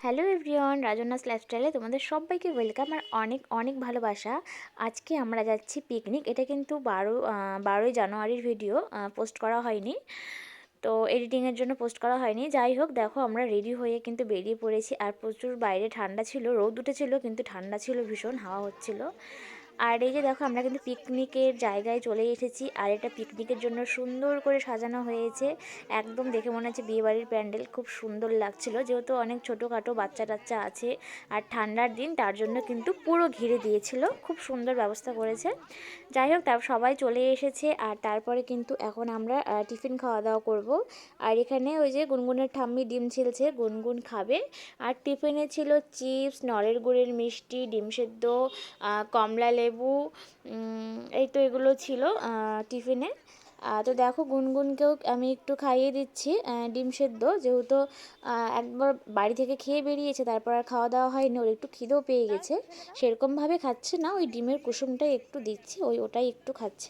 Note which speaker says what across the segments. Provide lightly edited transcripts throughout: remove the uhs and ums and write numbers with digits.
Speaker 1: Hello everyone, রাজনাস লাইফস্টাইলে তোমাদের সবাইকে ওয়েলকাম আর অনেক অনেক ভালোবাসা। আজকে আমরা যাচ্ছি পিকনিক। এটা কিন্তু 12ই জানুয়ারির ভিডিও, পোস্ট করা হয়নি, তো এডিটিংয়ের জন্য পোস্ট করা হয়নি। যাই হোক, দেখো আমরা রেডি হয়ে কিন্তু বেরিয়ে পড়েছি। আর প্রচুর বাইরে ঠান্ডা ছিল, রোদ উঠেছিল কিন্তু ঠান্ডা ছিল, ভীষণ হাওয়া হচ্ছিল। আর এই যে দেখো, আমরা কিন্তু পিকনিকের জায়গায় চলে এসেছি। আর এটা পিকনিকের জন্য সুন্দর করে সাজানো হয়েছে, একদম দেখে মনে হচ্ছে বিয়েবাড়ির প্যান্ডেল। খুব সুন্দর লাগছিল, যেহেতু অনেক ছোটোখাটো বাচ্চা টাচ্চা আছে আর ঠান্ডার দিন, তার জন্য কিন্তু পুরো ঘিরে দিয়েছিল, খুব সুন্দর ব্যবস্থা করেছে। যাই হোক, তার সবাই চলে এসেছে। আর তারপরে কিন্তু এখন আমরা টিফিন খাওয়া দাওয়া করব। আর এখানে ওই যে গুনগুনের ঠাম্মি ডিম ছিলছে, গুনগুন খাবে। আর টিফিনে ছিল চিপস, নলের গুড়ের মিষ্টি, ডিম সেদ্ধ, কমলা লেবু, এই তো এগুলো ছিল টিফিনে। তো দেখো, গুনগুনকেও আমি একটু খাইয়ে দিচ্ছি ডিম সেদ্ধ, যেহেতু একবার বাড়ি থেকে খেয়ে বেরিয়েছে, তারপর আর খাওয়া দাওয়া হয়নি, ওর একটু খিদেও পেয়ে গেছে। সেরকমভাবে খাচ্ছে না, ওই ডিমের কুসুমটাই একটু দিচ্ছি, ওটাই একটু খাচ্ছে।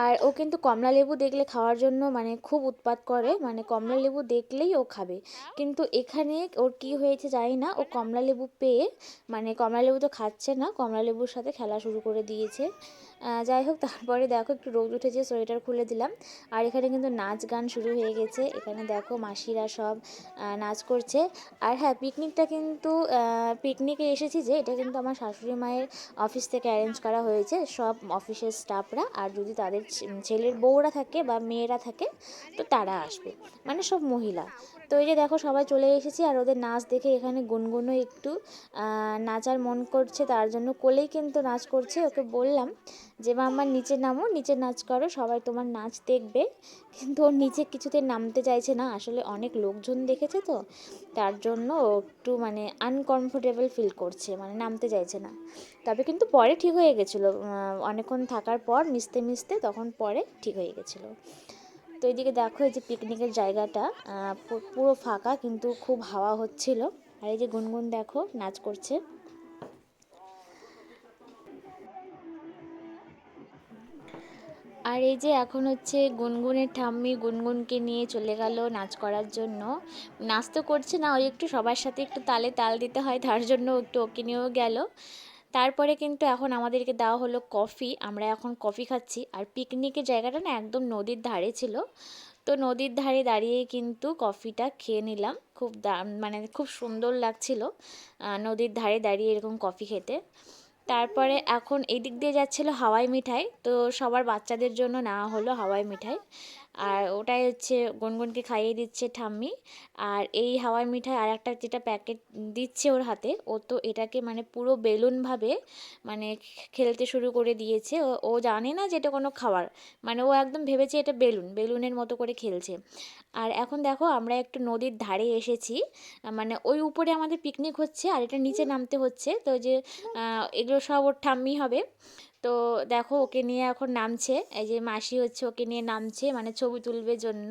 Speaker 1: আর ও কিন্তু কমলা লেবু দেখলে খাওয়ার জন্য মানে খুব উৎপাত করে, মানে কমলা লেবু দেখলেই ও খাবে। কিন্তু এখানে ওর কি হয়েছে জানি না, ও কমলা লেবু পেয়ে মানে কমলা লেবু তো খাচ্ছে না, কমলা লেবুর সাথে খেলা শুরু করে দিয়েছে। যাই হোক, তারপরে দেখো একটু রোদ উঠেছে, সোয়েটার খুলে দিলাম। আর এখানে কিন্তু নাচ গান শুরু হয়ে গেছে। এখানে দেখো মাসিরা সব নাচ করছে। আর হ্যাঁ, পিকনিকটা কিন্তু পিকনিকে এসেছি যে, এটা কিন্তু আমার শাশুড়ি মায়ের অফিস থেকে অ্যারেঞ্জ করা হয়েছে, সব অফিসের স্টাফরা। আর যদি তাদের ছেলের বউরা থাকে বা মেয়েরা থাকে, তো তারা আসবে, মানে সব মহিলা। তো এই যে দেখো, সবাই চলে এসেছি। আর ওদের নাচ দেখে এখানে গুনগুনও একটু নাচার মন করছে, তার জন্য কোলেই কিন্তু নাচ করছে। ওকে বললাম যে মাম্মা নিচে নামো, নিচে নাচ করো, সবাই তোমার নাচ দেখবে। কিন্তু ওর নিচে কিছুতে নামতে চাইছে না, আসলে অনেক লোকজন দেখেছে তো, তার জন্য ও একটু মানে আনকমফোর্টেবল ফিল করছে, মানে নামতে চাইছে না। তবে কিন্তু পরে ঠিক হয়ে গেছিলো, অনেকক্ষণ থাকার পর মিশতে মিশতে তখন পরে ঠিক হয়ে গেছিলো। তো এইদিকে দেখো, এই যে পিকনিকের জায়গাটা পুরো ফাঁকা, কিন্তু খুব হাওয়া হচ্ছিল। আর এই যে গুনগুন দেখো নাচ করছে। আর এই যে এখন হচ্ছে গুনগুনের ঠাম্মি গুনগুনকে নিয়ে চলে গেল নাচ করার জন্য। নাচ তো করছে না, ওই একটু সবার সাথে একটু তালে তাল দিতে হয়, তার জন্য একটু ওকে নিয়েও গেল। তারপরে কিন্তু এখন আমাদেরকে দেওয়া হলো কফি, আমরা এখন কফি খাচ্ছি। আর পিকনিকের জায়গাটা না একদম নদীর ধারে ছিল, তো নদীর ধারে দাঁড়িয়ে কিন্তু কফিটা খেয়ে নিলাম। খুব মানে খুব সুন্দর লাগছিল নদীর ধারে দাঁড়িয়ে এরকম কফি খেতে। তারপরে এখন এদিক দিয়ে যাচ্ছিলো হাওয়াই মিঠাই, তো সবার বাচ্চাদের জন্য নেওয়া হলো হাওয়াই মিঠাই। আর ওটাই হচ্ছে গুনগুনকে খাইয়ে দিচ্ছে ঠাম্মি। আর এই হাওয়াই মিঠাই আর একটা যেটা প্যাকেট দিচ্ছে ওর হাতে, ও তো এটাকে মানে পুরো বেলুনভাবে মানে খেলতে শুরু করে দিয়েছে। ও জানে না যে এটা কোনো খাবার, মানে ও একদম ভেবেছে এটা বেলুনের মতো করে খেলছে। আর এখন দেখো, আমরা একটু নদীর ধারে এসেছি, মানে ওই উপরে আমাদের পিকনিক হচ্ছে আর এটা নিচে নামতে হচ্ছে। তো যে এগুলো সব ওর ঠাম্মি হবে। তো দেখো, ওকে নিয়ে এখন নামছে, এই যে মাসি হচ্ছে ওকে নিয়ে নামছে, মানে ছবি তুলবে জন্য।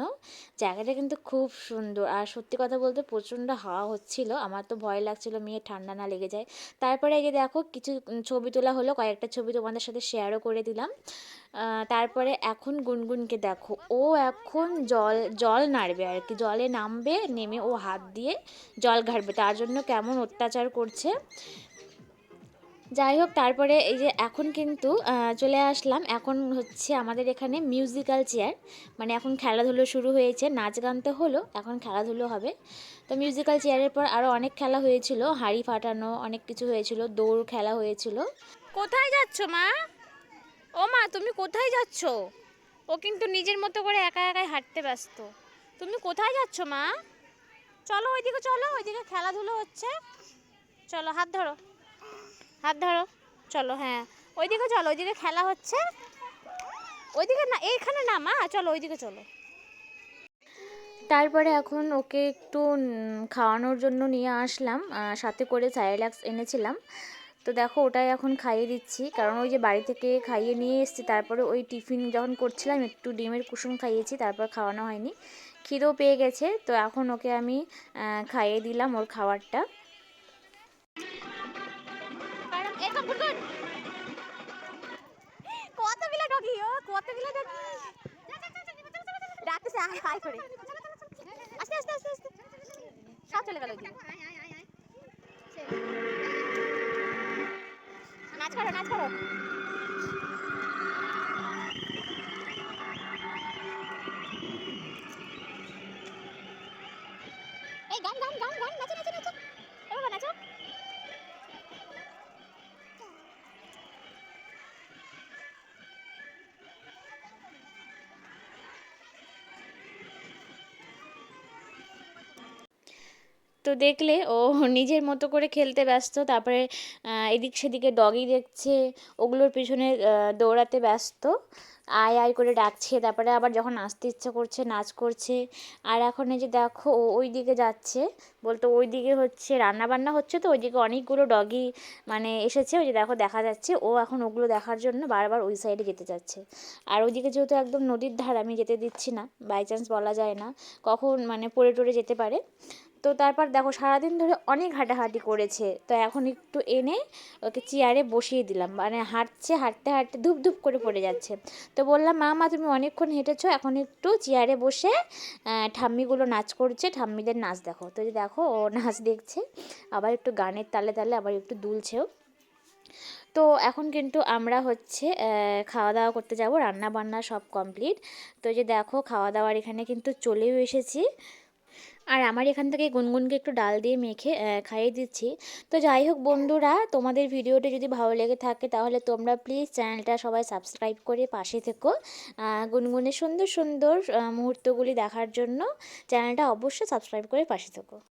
Speaker 1: জায়গাটা কিন্তু খুব সুন্দর। আর সত্যি কথা বলতে প্রচণ্ড হাওয়া হচ্ছিল, আমার তো ভয় লাগছিল মেয়ে ঠান্ডা না লেগে যায়। তারপরে এই যে দেখো, কিছু ছবি তোলা হলো, কয়েকটা ছবি তোমাদের সাথে শেয়ারও করে দিলাম। তারপরে এখন গুনগুনকে দেখো, ও এখন জল জল নাড়বে আর কি, জলে নামবে, নেমে ও হাত দিয়ে জল ঘাটবে, তার জন্য কেমন অত্যাচার করছে। যাই হোক, তারপরে এই যে এখন কিন্তু চলে আসলাম, এখন হচ্ছে আমাদের এখানে মিউজিক্যাল চেয়ার, মানে এখন খেলাধুলো শুরু হয়েছে, নাচ গান তো হলো, এখন খেলাধুলো হবে। তো মিউজিক্যাল চেয়ারের পর আরও অনেক খেলা হয়েছিল, হাঁড়ি ফাটানো, অনেক কিছু হয়েছিল, দৌড় খেলা হয়েছিল। কোথায় যাচ্ছ মা? ও মা, তুমি কোথায় যাচ্ছ? ও কিন্তু নিজের মতো করে একা একাই হাঁটতে ব্যস্ত। তুমি কোথায় যাচ্ছ মা? চলো ওইদিকে, চলো ওইদিকে খেলাধুলো হচ্ছে, চলো হাত ধরো, হাত ধরো, চলো, হ্যাঁ ওইদিকে চলো, ওইদিকে খেলা হচ্ছে। ওইদিকে না, এইখানে না মা, চলো ওইদিকে চলো। তারপরে এখন ওকে একটু খাওয়ানোর জন্য নিয়ে আসলাম, সাথে করে সাইলাক্স এনেছিলাম। তো দেখো, ওটাই এখন খাইয়ে দিচ্ছি, কারণ ওই যে বাড়ি থেকে খাইয়ে নিয়ে এসেছি, তারপরে ওই টিফিন যখন করছিলাম একটু ডিমের কুসুম খাইয়েছি, তারপর খাওয়ানো হয়নি, খিদেও পেয়ে গেছে। তো এখন ওকে আমি খাইয়ে দিলাম ওর খাবারটা। কতগুলো ডগি, ও কতগুলো ডগি ডাকতেছে, হাই হাই করে, আস্তে আস্তে আস্তে আস্তে। সব চলে গেল ওইদিকে। নাচ করো নাচ করো। এই গান গান গান গান নাচো নাচো নাচো। এ বাবা নাচো। তো দেখলে ও নিজের মতো করে খেলতে ব্যস্ত, তারপরে এদিক সেদিকে ডগি দেখছে, ওগুলোর পিছনে দৌড়াতে ব্যস্ত, আয় আয় করে ডাকছে, তারপরে আবার যখন নাচতে ইচ্ছা করছে নাচ করছে। আর এখন এই যে দেখো ও ওই দিকে যাচ্ছে, বলতো ওই দিকে হচ্ছে রান্না বান্না হচ্ছে, তো ওইদিকে অনেকগুলো ডগি মানে এসেছে, ওই যে দেখো দেখা যাচ্ছে, ও এখন ওগুলো দেখার জন্য বারবার ওই সাইডে যেতে যাচ্ছে। আর ওইদিকে যেহেতু একদম নদীর ধার, আমি যেতে দিচ্ছি না, বাই চান্স বলা যায় না কখন মানে পড়ে টরে যেতে পারে। তো তারপর দেখো সারাদিন ধরে অনেক হাঁটাহাঁটি করেছে, তো এখন একটু এনে ওকে চেয়ারে বসিয়ে দিলাম, মানে হাঁটছে, হাঁটতে হাঁটতে ধূপ ধূপ করে পড়ে যাচ্ছে। তো বললাম মা মা তুমি অনেকক্ষণ হেঁটেছো, এখন একটু চেয়ারে বসে ঠাম্মিগুলো নাচ করছে, ঠাম্মিদের নাচ দেখো। তো যে দেখো ও নাচ দেখছে, আবার একটু গানের তালে তালে আবার একটু দুলছেও। তো এখন কিন্তু আমরা হচ্ছে খাওয়া দাওয়া করতে যাব, রান্না বান্না সব কমপ্লিট। তো যে দেখো খাওয়া দাওয়ার এখানে কিন্তু চলেও এসেছি, আর আমার এখান থেকে গুনগুনকে একটু ডাল দিয়ে মেখে খাইয়ে দিচ্ছি। তো যাই হোক বন্ধুরা, তোমাদের ভিডিওটি যদি ভালো লেগে থাকে তাহলে তোমরা প্লিজ চ্যানেলটা সবাই সাবস্ক্রাইব করে পাশে থেকো। গুনগুনের সুন্দর সুন্দর মুহূর্তগুলি দেখার জন্য চ্যানেলটা অবশ্যই সাবস্ক্রাইব করে পাশে থেকো।